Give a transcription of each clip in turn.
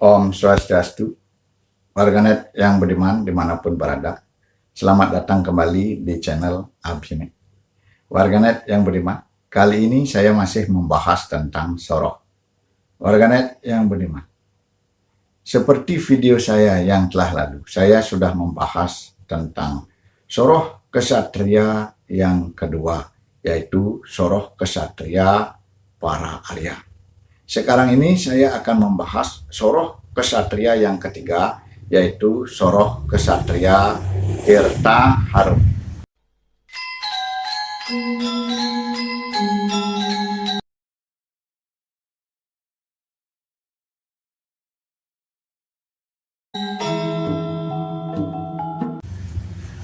Om Swastiastu, warganet yang beriman dimanapun berada. Selamat datang kembali di channel Abhine. Warganet yang beriman, kali ini saya masih membahas tentang soroh. Warganet yang beriman, seperti video saya yang telah lalu, saya sudah membahas tentang soroh kesatria yang kedua, yaitu soroh kesatria para Arya. Sekarang ini saya akan membahas soroh kesatria yang ketiga, yaitu soroh kesatria Tirta Harum.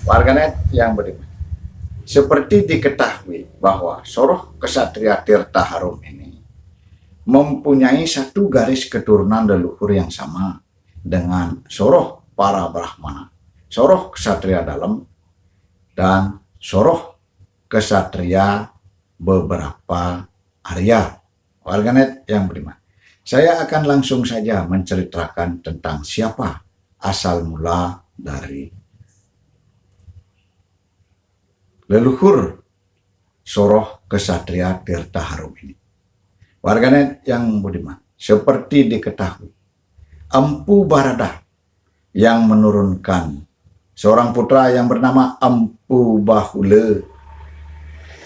Warganet yang beriman, seperti diketahui bahwa soroh kesatria Tirta Harum ini mempunyai satu garis keturunan leluhur yang sama dengan soroh para Brahmana, soroh kesatria dalam, dan soroh kesatria beberapa Arya. Warganet yang beriman, saya akan langsung saja menceritakan tentang siapa asal mula dari leluhur soroh kesatria Tirta Harum ini. Warganet yang budiman, seperti diketahui, Empu Barada yang menurunkan seorang putra yang bernama Empu Bahula.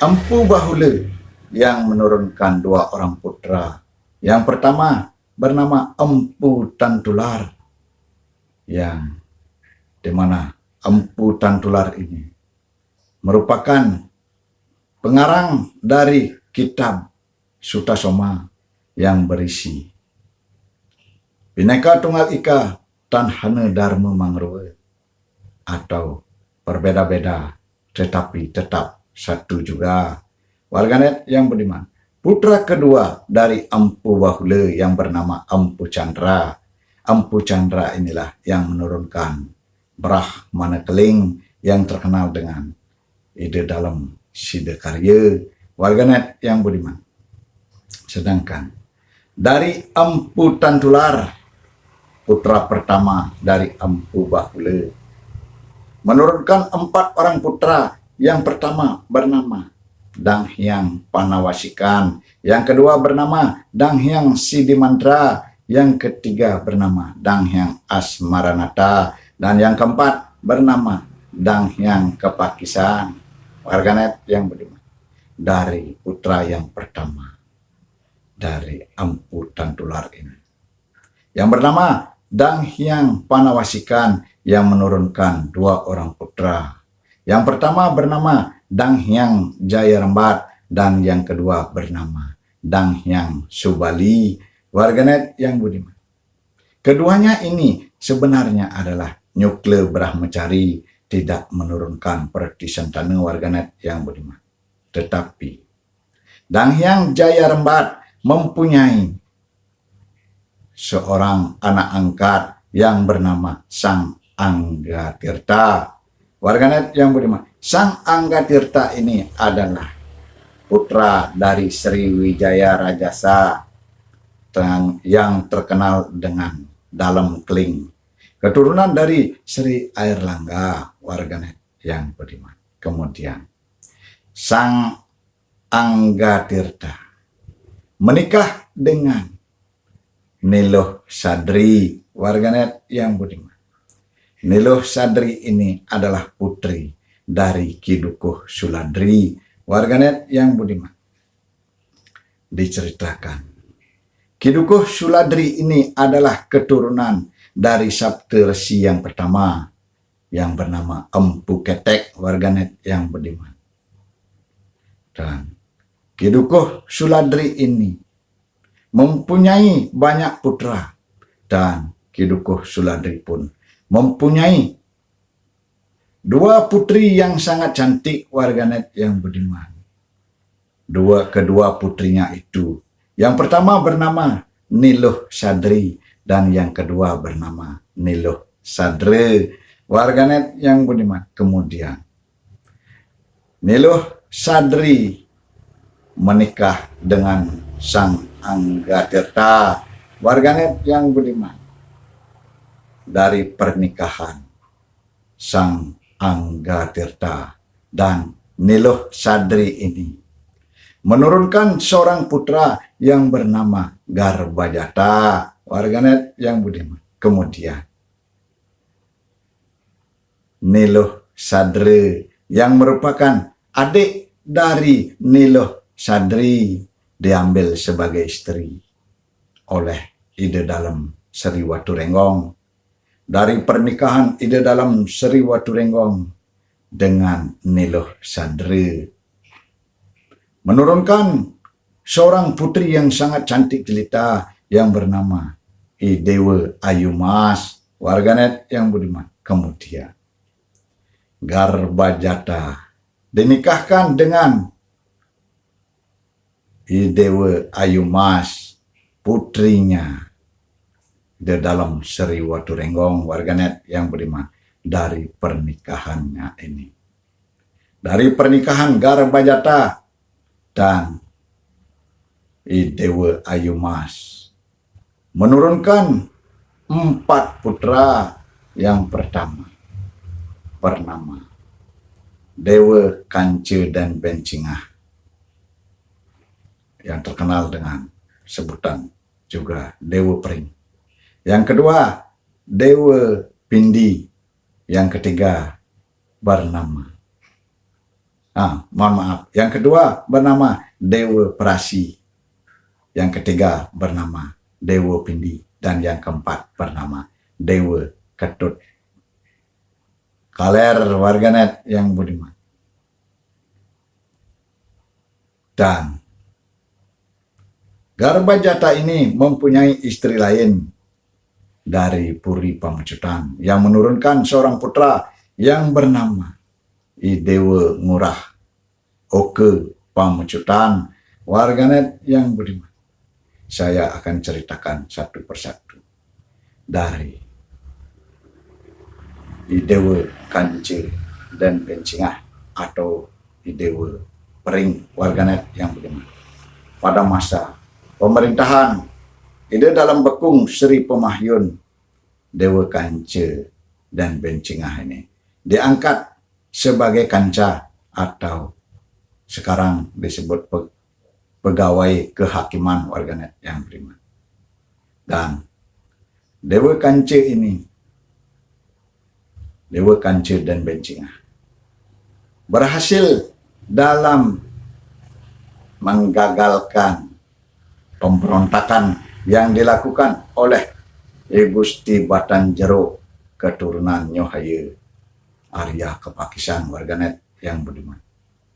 Empu Bahula yang menurunkan dua orang putra. Yang pertama bernama Empu Tantular, yang dimana Empu Tantular ini merupakan pengarang dari kitab Sutasoma yang berisi Bhinneka Tunggal Ika Tanhana Dharma Mangrove, atau berbeda-beda tetapi tetap satu juga. Warganet yang beriman, putra kedua dari Empu Bahula yang bernama Empu Chandra. Empu Chandra inilah yang menurunkan Brahmana Keling yang terkenal dengan ide dalam Siddhakarya. Warganet yang beriman, sedangkan dari Empu Tantular, putra pertama dari Empu Bahula, menurunkan 4 orang putra. Yang pertama bernama Dang Hyang Panawasikan, yang kedua bernama Dang Hyang Siddhimantra, yang ketiga bernama Dang Hyang Asmaranata, dan yang keempat bernama Dang Hyang Kepakisan. Warganet yang beriman, dari putra yang pertama dari Empu Tantular ini, yang bernama Dang Hyang Panawasikan, yang menurunkan 2 orang putra. Yang pertama bernama Dang Hyang Jayarembat, dan yang kedua bernama Dang Hyang Subali. Warganet yang budiman, keduanya ini sebenarnya adalah nyukle Brahmacari, tidak menurunkan Pradisantana. Warganet yang budiman, tetapi Dang Hyang Jayarembat mempunyai seorang anak angkat yang bernama Sang Anggatirta. Warganet yang beriman, Sang Anggatirta ini adalah putra dari Sriwijaya Rajasa yang terkenal dengan Dalam Keling, keturunan dari Sri Airlangga. Warganet yang beriman, kemudian Sang Anggatirta menikah dengan Niluh Sadri. Warganet yang budiman, Niluh Sadri ini adalah putri dari Kidukuh Suladri. Warganet yang budiman, diceritakan Kidukuh Suladri ini adalah keturunan dari Saptarsi yang pertama yang bernama Empu Ketek. Warganet yang budiman, dan Kidukuh Suladri ini mempunyai banyak putra, dan Kidukuh Suladri pun mempunyai 2 putri yang sangat cantik. Warganet yang budiman, kedua putrinya itu, yang pertama bernama Niluh Sadri, dan yang kedua bernama Niluh Sadre. Warganet yang budiman, kemudian Niluh Sadri menikah dengan Sang Anggatirta. Warganet yang budiman, dari pernikahan Sang Anggatirta dan Niluh Sadri ini menurunkan seorang putra yang bernama Garbajata, warganet yang budiman. Kemudian Niluh Sadri yang merupakan adik dari Niluh Sadri diambil sebagai istri oleh Ide Dalem Sri Waturenggong. Dari pernikahan Ide Dalem Sri Waturenggong dengan Niluh Sadri menurunkan seorang putri yang sangat cantik jelita yang bernama I Dewa Ayu Mas, warganet yang budiman. Kemudian Garbajata dinikahkan dengan I Dewa Ayu Mas, putrinya di dalam Sri Waturenggong, warganet yang budiman. Dari pernikahannya ini, dari pernikahan Garbajata dan I Dewa Ayu Mas menurunkan 4 putra. Yang pertama bernama Dewa Kance dan Bencingah, yang terkenal dengan sebutan juga Dewa Pring. Yang kedua Dewa Pindi. Yang ketiga bernama yang kedua bernama Dewa Prasi. Yang ketiga bernama Dewa Pindi. Dan yang keempat bernama Dewa Ketut. Kaler, warganet yang budiman. Dan Garbajata ini mempunyai istri lain dari Puri Pamecutan yang menurunkan seorang putra yang bernama I Dewa Ngurah Oke Pamecutan, warganet yang budiman. Saya akan ceritakan satu persatu dari I Dewa Kance dan Bencingah atau I Dewa Pring, warganet yang budiman. Pada masa pemerintahan Ide Dalem Bekung Sri Pemahyun, Dewa Kance dan Bencingah ini diangkat sebagai kanca atau sekarang disebut pegawai kehakiman, warganet yang beriman. Dan Dewa Kance ini, Dewa Kance dan Bencingah, berhasil dalam menggagalkan pemberontakan yang dilakukan oleh Gusti Batanjero keturunan Nyohaya Arya Kepakisan, warganet yang budiman.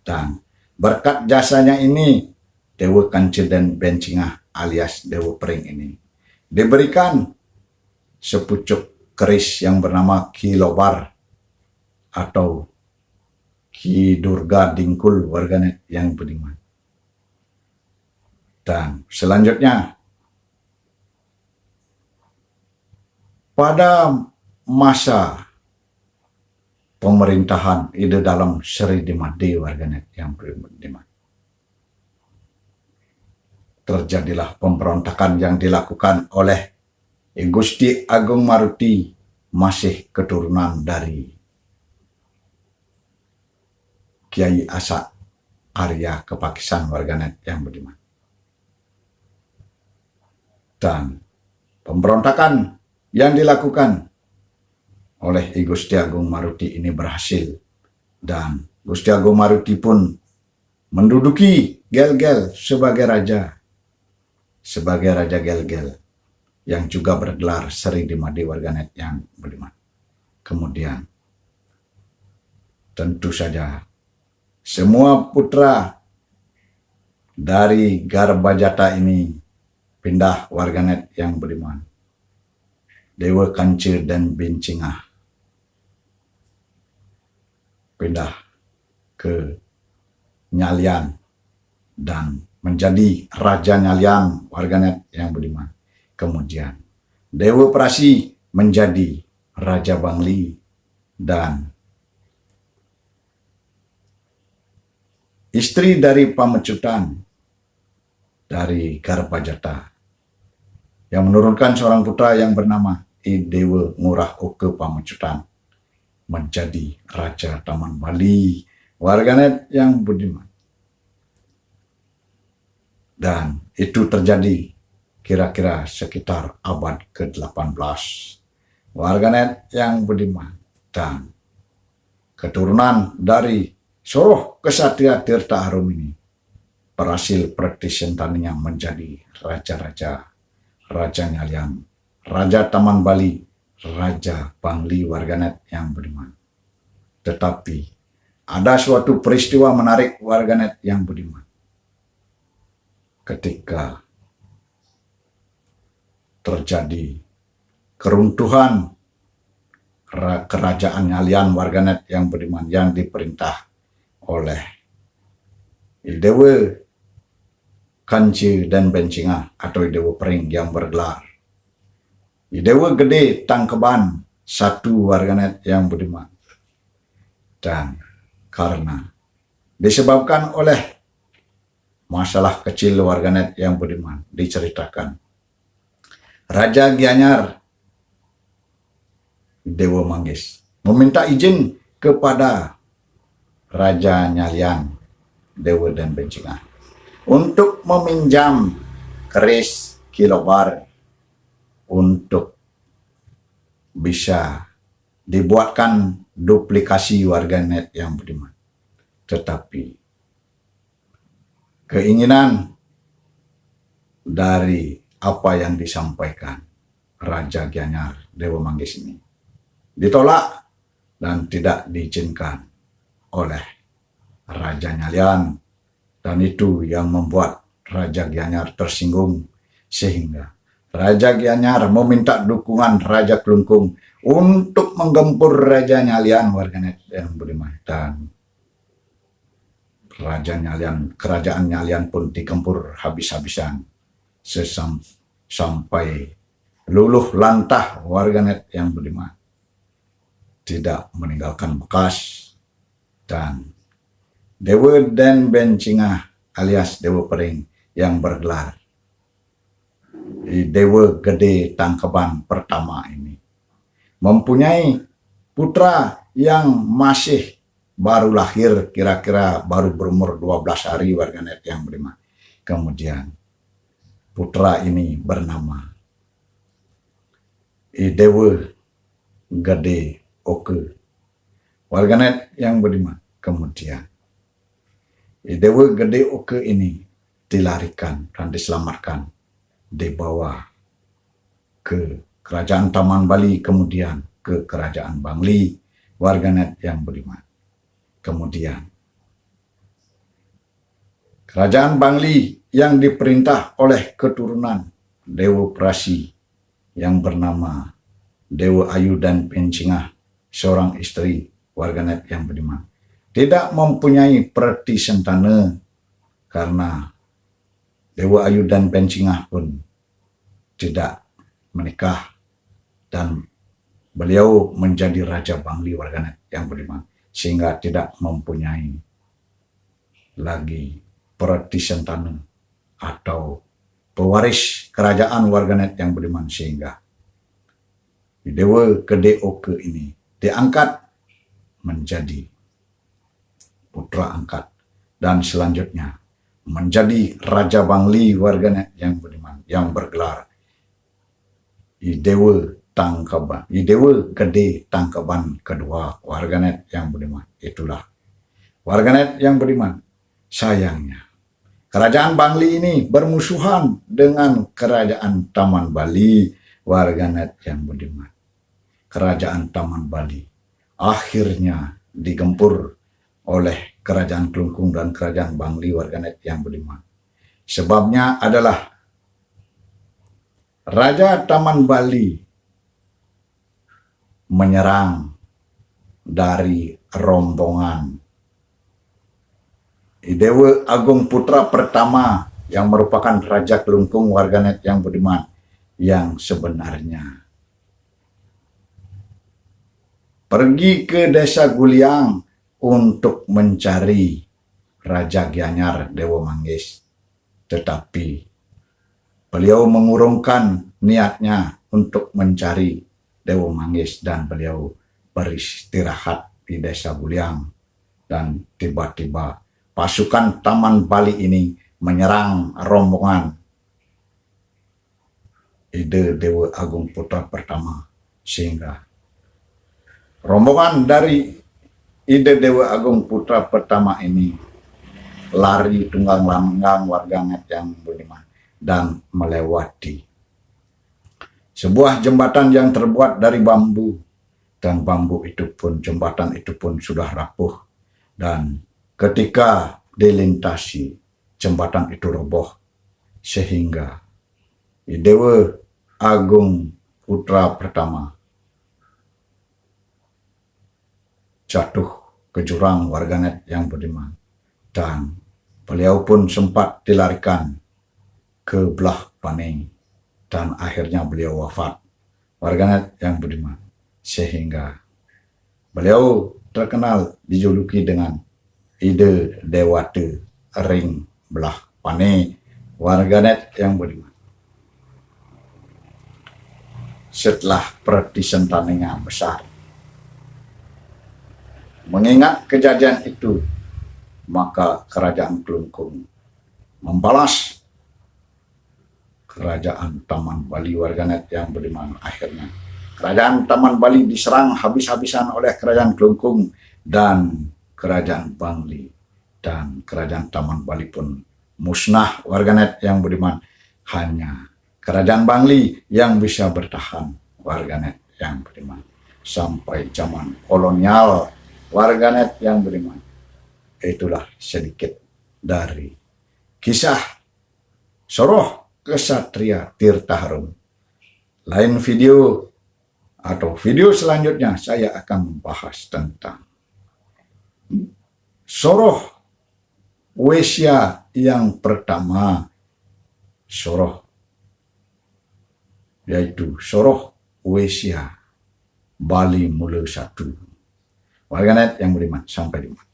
Dan berkat jasanya ini Dewa Kance dan Bencingah alias Dewa Pring ini diberikan sepucuk keris yang bernama Ki Lobar atau Ki Durga Dingkul, warganet yang budiman. Dan selanjutnya pada masa pemerintahan Ide Dalem Sri Dimadi, warganet yang budiman, terjadilah pemberontakan yang dilakukan oleh Gusti Agung Maruti, masih keturunan dari Kiai Asak Arya Kepakisan, warganet yang budiman. Dan pemberontakan yang dilakukan oleh Gusti Agung Maruti ini berhasil, dan Gusti Agung Maruti pun menduduki Gel-Gel sebagai raja Gel-Gel yang juga bergelar Sri Dimadi, warganet yang budiman. Kemudian tentu saja semua putra dari Garbajata ini pindah, warganet yang budiman. Dewa Kance dan Bencingah pindah ke Nyalian dan menjadi Raja Nyalian, warganet yang budiman. Kemudian Dewa Prasi menjadi Raja Bangli dan istri dari Pamecutan dari Garbajata yang menurunkan seorang putra yang bernama Dewa Ngurah Oke Pamecutan menjadi Raja Taman Bali. Warganet yang budiman. Dan itu terjadi kira-kira sekitar abad ke-18. Warganet yang budiman. Dan keturunan dari Soroh Kesatria Tirta Harum ini berhasil Praktisentaninya menjadi raja-raja, Raja Nyalian, Raja Taman Bali, Raja Bangli, warganet yang budiman. Tetapi ada suatu peristiwa menarik, warganet yang budiman. Ketika terjadi keruntuhan kerajaan Nyalian, warganet yang budiman, yang diperintah oleh Dewa Kanci dan Bencinga atau Dewa Pering yang bergelar Dewa Gede Tangkeban satu, warganet yang budiman. Dan karena disebabkan oleh masalah kecil, warganet yang budiman, diceritakan Raja Gianyar Dewa Manggis meminta izin kepada Raja Nyalian Dewa dan Bencinga untuk meminjam keris kilobar untuk bisa dibuatkan duplikasi, warganet yang budiman. Tetapi keinginan dari apa yang disampaikan Raja Gianyar Dewa Manggis ini ditolak dan tidak diizinkan oleh Raja Nyalian, dan itu yang membuat Raja Gianyar tersinggung, sehingga Raja Gianyar meminta dukungan Raja Klungkung untuk menggempur Raja Nyalian, warganet yang budiman. Dan Raja Nyalian, kerajaan Nyalian pun digempur habis-habisan sampai luluh lantah, warganet yang budiman, tidak meninggalkan bekas. Dan Dewa dan Bencinga alias Dewa Pering yang bergelar Dewa Gede Tangkeban pertama ini mempunyai putra yang masih baru lahir, kira-kira baru berumur 12 hari, warganet yang budiman. Kemudian putra ini bernama Dewa Gede Oke, warganet yang budiman. Kemudian Dewa Gede Oke ini dilarikan dan diselamatkan, dibawa ke Kerajaan Taman Bali, kemudian ke Kerajaan Bangli, warganet yang budiman. Kemudian Kerajaan Bangli yang diperintah oleh keturunan Dewa Prasi yang bernama Dewa Ayu dan Bencinga, seorang istri, warganet yang budiman, tidak mempunyai Praktisentana karena Dewa Ayu dan Bencinga pun tidak menikah dan beliau menjadi Raja Bangli, warganet yang budiman, sehingga tidak mempunyai lagi Praktisentana atau pewaris kerajaan, warganet yang budiman, sehingga Dewa Gede Oke ini diangkat menjadi putra angkat dan selanjutnya menjadi Raja Bangli, warganet yang budiman, yang bergelar Dewa Tangkeban, Dewa Gede Tangkeban kedua, warganet yang budiman. Itulah, warganet yang budiman, sayangnya Kerajaan Bangli ini bermusuhan dengan Kerajaan Taman Bali, warganet yang budiman. Kerajaan Taman Bali akhirnya digempur oleh Kerajaan Klungkung dan Kerajaan Bangli, warganet yang budiman. Sebabnya adalah Raja Taman Bali menyerang dari rombongan Dewa Agung Putra pertama yang merupakan Raja Klungkung, warganet yang budiman, yang sebenarnya pergi ke desa Guliang untuk mencari Raja Gianyar Dewa Manggis. Tetapi beliau mengurungkan niatnya untuk mencari Dewa Manggis dan beliau beristirahat di Desa Buliang. Dan tiba-tiba pasukan Taman Bali ini menyerang rombongan Ide Dewa Agung Putra Pertama, sehingga rombongan dari Ide Dewa Agung Putra Pertama ini lari tunggang langgang warganet yang budiman dan melewati sebuah jembatan yang terbuat dari bambu, dan bambu itu pun, jembatan itu pun sudah rapuh, dan ketika dilintasi jembatan itu roboh sehingga Dewa Agung Putra Pertama jatuh ke jurang warganet yang budiman, dan beliau pun sempat dilarikan ke belah Paneng dan akhirnya beliau wafat warganet yang budiman, sehingga beliau terkenal dijuluki dengan Ide Dewate Ring Belah Pane warganet yang budiman. Setelah pertisentan yang besar, mengingat kejadian itu, maka kerajaan Klungkung membalas kerajaan Taman Bali warganet yang budiman. Akhirnya kerajaan Taman Bali diserang habis-habisan oleh kerajaan Klungkung dan kerajaan Bangli, dan kerajaan Taman Bali pun musnah warganet yang budiman. Hanya kerajaan Bangli yang bisa bertahan warganet yang budiman sampai zaman kolonial warganet yang budiman. Itulah sedikit dari kisah Soroh Kesatria Tirta Harum. Lain video atau video selanjutnya saya akan membahas tentang Soroh Wesya yang pertama, Soroh, yaitu Soroh Wesya Bali Mula 1. Warganet yang budiman, sampai jumpa.